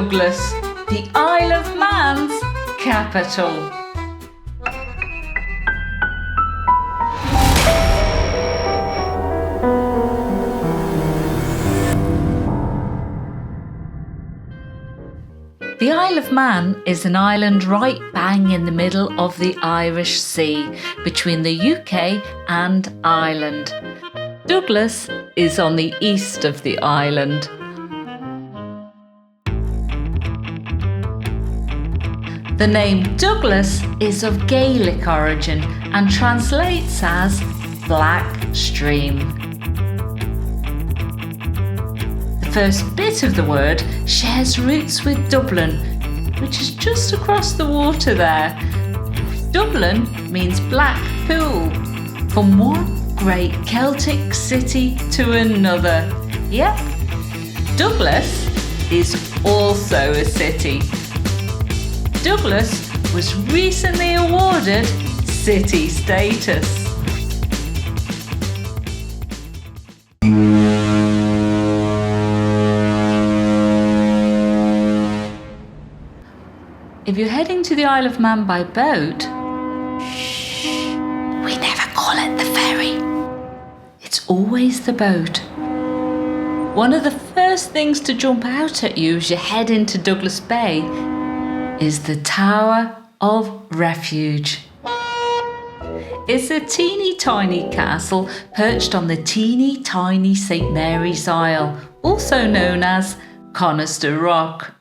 Douglas, the Isle of Man's capital. The Isle of Man is an island right bang in the middle of the Irish Sea, between the UK and Ireland. Douglas is on the east of the island. The name Douglas is of Gaelic origin and translates as Black Stream. The first bit of the word shares roots with Dublin, which is just across the water there. Dublin means black pool, from one great Celtic city to another. Yep, Douglas is also a city. Douglas was recently awarded city status. If you're heading to the Isle of Man by boat, we never call it the ferry. It's always the boat. One of the first things to jump out at you as you head into Douglas Bay is the Tower of Refuge. It's a teeny tiny castle perched on the teeny tiny St Mary's Isle, also known as Conister Rock.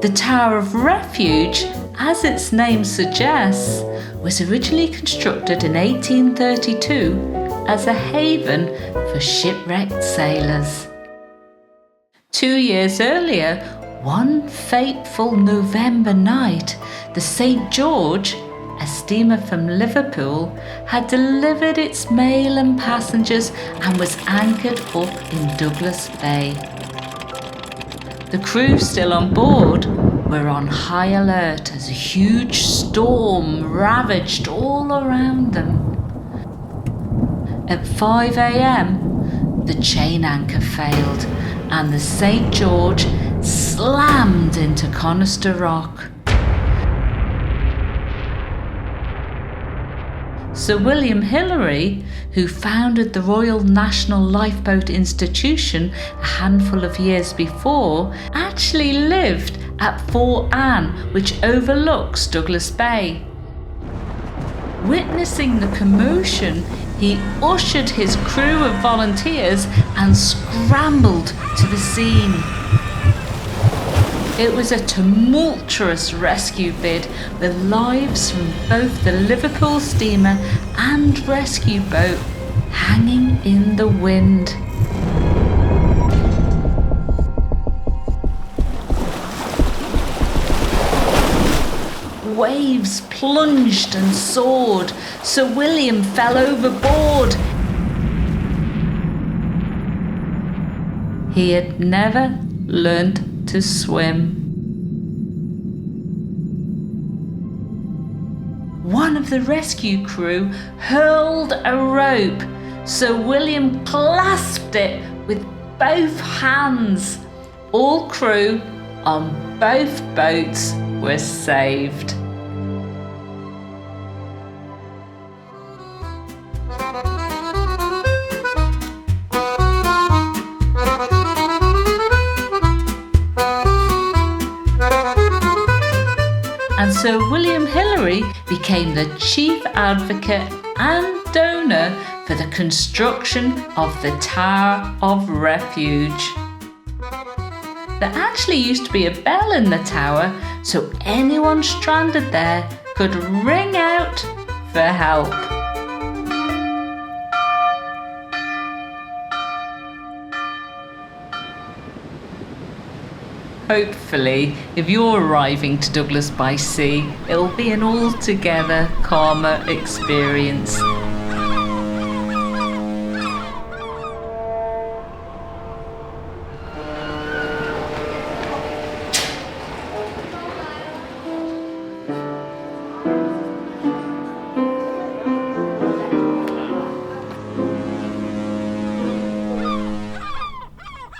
The Tower of Refuge, as its name suggests, was originally constructed in 1832 as a haven for shipwrecked sailors. 2 years earlier, one fateful November night, the St George, a steamer from Liverpool, had delivered its mail and passengers and was anchored up in Douglas Bay. The crew still on board were on high alert as a huge storm ravaged all around them. At 5 a.m, the chain anchor failed and the St George slammed into Conister Rock. Sir William Hillary, who founded the Royal National Lifeboat Institution a handful of years before, actually lived at Fort Anne, which overlooks Douglas Bay. Witnessing the commotion, he ushered his crew of volunteers and scrambled to the scene. It was a tumultuous rescue bid with lives from both the Liverpool steamer and rescue boat hanging in the wind. Waves plunged and soared. Sir William fell overboard. He had never learnt to swim. One of the rescue crew hurled a rope. Sir William clasped it with both hands. All crew on both boats were saved. And Sir William Hillary became the chief advocate and donor for the construction of the Tower of Refuge. There actually used to be a bell in the tower, so anyone stranded there could ring out for help. Hopefully, if you're arriving to Douglas by sea, it'll be an altogether calmer experience.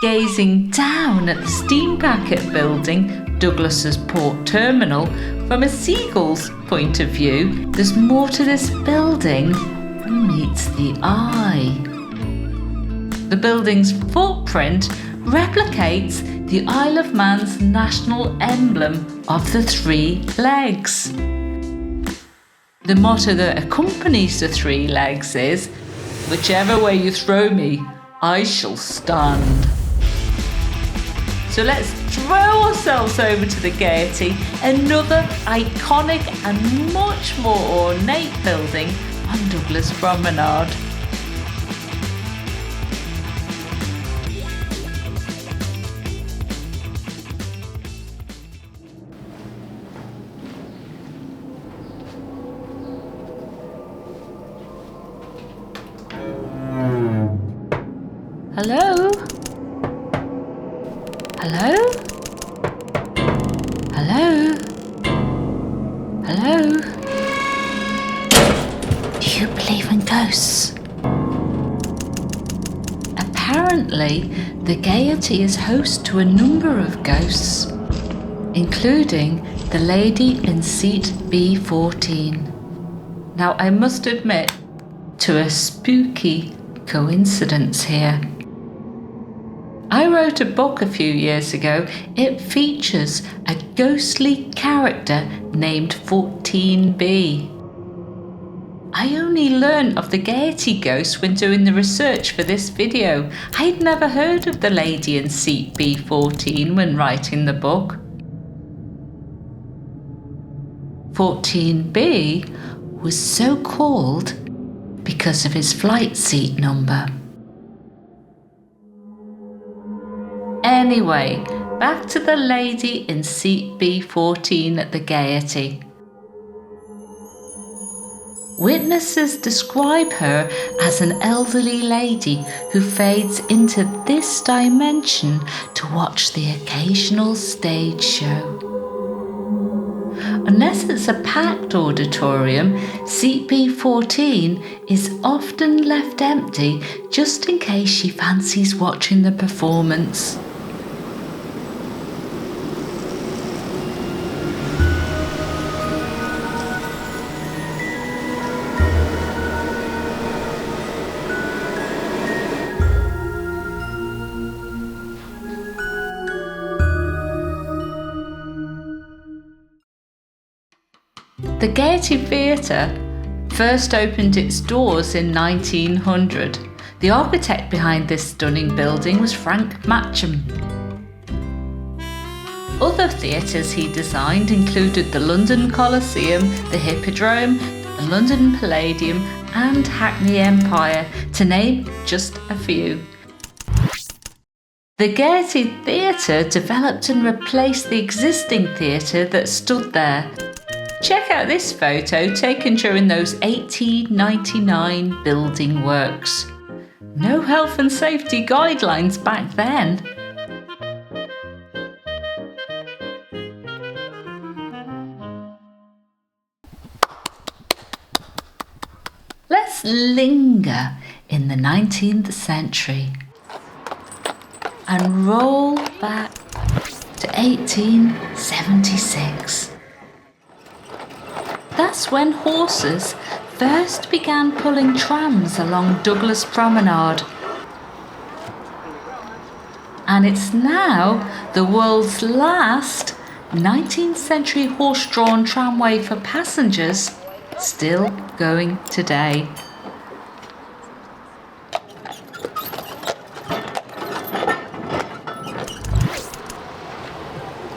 Gazing down at the steam packet building, Douglas's Port Terminal, from a seagull's point of view, there's more to this building than meets the eye. The building's footprint replicates the Isle of Man's national emblem of the three legs. The motto that accompanies the three legs is, "Whichever way you throw me, I shall stand." So let's throw ourselves over to the Gaiety, another iconic and much more ornate building on Douglas Promenade. Hello? Hello? Hello? Hello? Do you believe in ghosts? Apparently, the Gaiety is host to a number of ghosts, including the lady in seat B14. Now, I must admit to a spooky coincidence here. I wrote a book a few years ago. It features a ghostly character named 14B. I only learned of the Gaiety ghost when doing the research for this video. I'd never heard of the lady in seat B14 when writing the book. 14B was so called because of his flight seat number. Anyway, back to the lady in seat B14 at the Gaiety. Witnesses describe her as an elderly lady who fades into this dimension to watch the occasional stage show. Unless it's a packed auditorium, seat B14 is often left empty just in case she fancies watching the performance. The Gaiety Theatre first opened its doors in 1900. The architect behind this stunning building was Frank Matcham. Other theatres he designed included the London Coliseum, the Hippodrome, the London Palladium and Hackney Empire, to name just a few. The Gaiety Theatre developed and replaced the existing theatre that stood there. Check out this photo taken during those 1899 building works. No health and safety guidelines back then. Let's linger in the 19th century and roll back to 1876. That's when horses first began pulling trams along Douglas Promenade. And it's now the world's last 19th century horse-drawn tramway for passengers, still going today.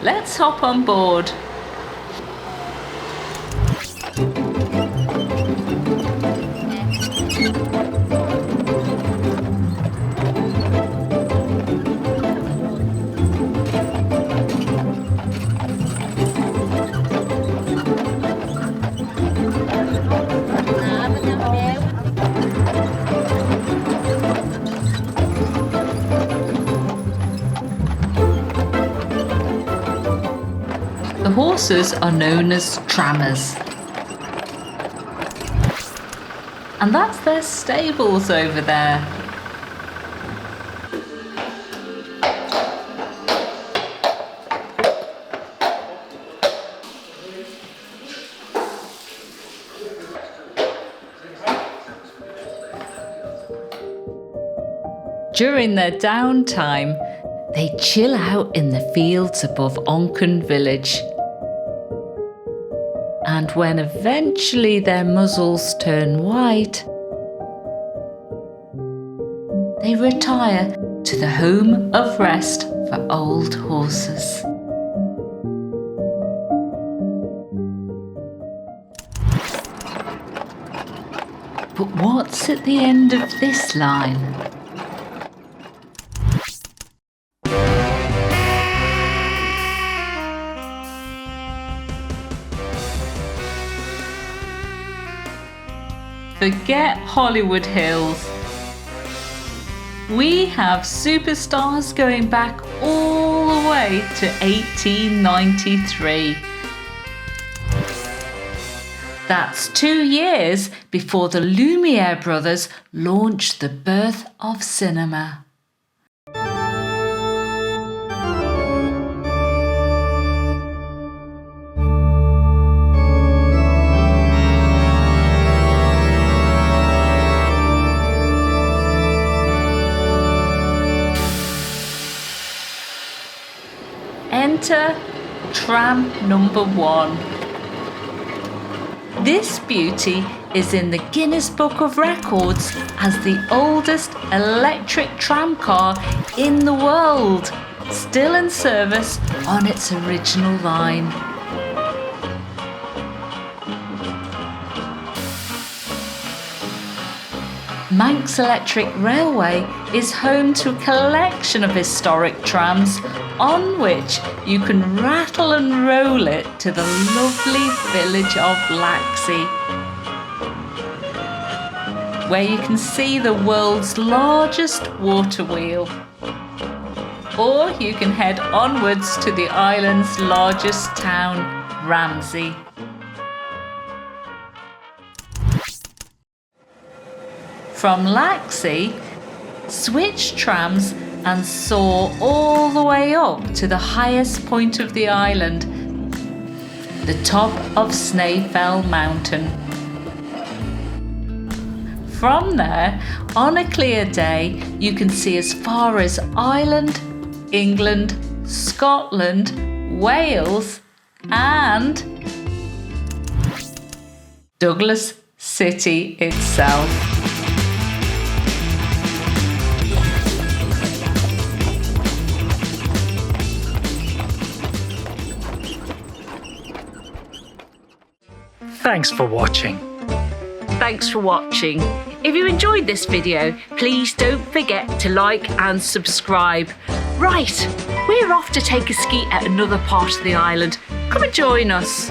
Let's hop on board. The horses are known as trammers. And that's their stables over there. During their downtime, they chill out in the fields above Onchan village. And when eventually their muzzles turn white, they retire to the home of rest for old horses. But what's at the end of this line? Forget Hollywood Hills. We have superstars going back all the way to 1893. That's 2 years before the Lumiere brothers launched the birth of cinema. Enter tram number 1. This beauty is in the Guinness Book of Records as the oldest electric tramcar in the world, still in service on its original line. Manx Electric Railway is home to a collection of historic trams on which you can rattle and roll it to the lovely village of Laxey, where you can see the world's largest water wheel. Or you can head onwards to the island's largest town, Ramsey. From Laxey, switch trams and soar all the way up to the highest point of the island, the top of Snaefell Mountain. From there, on a clear day, you can see as far as Ireland, England, Scotland, Wales, and Douglas City itself. Thanks for watching. Thanks for watching. If you enjoyed this video, please don't forget to like and subscribe. Right, we're off to take a ski at another part of the island. Come and join us.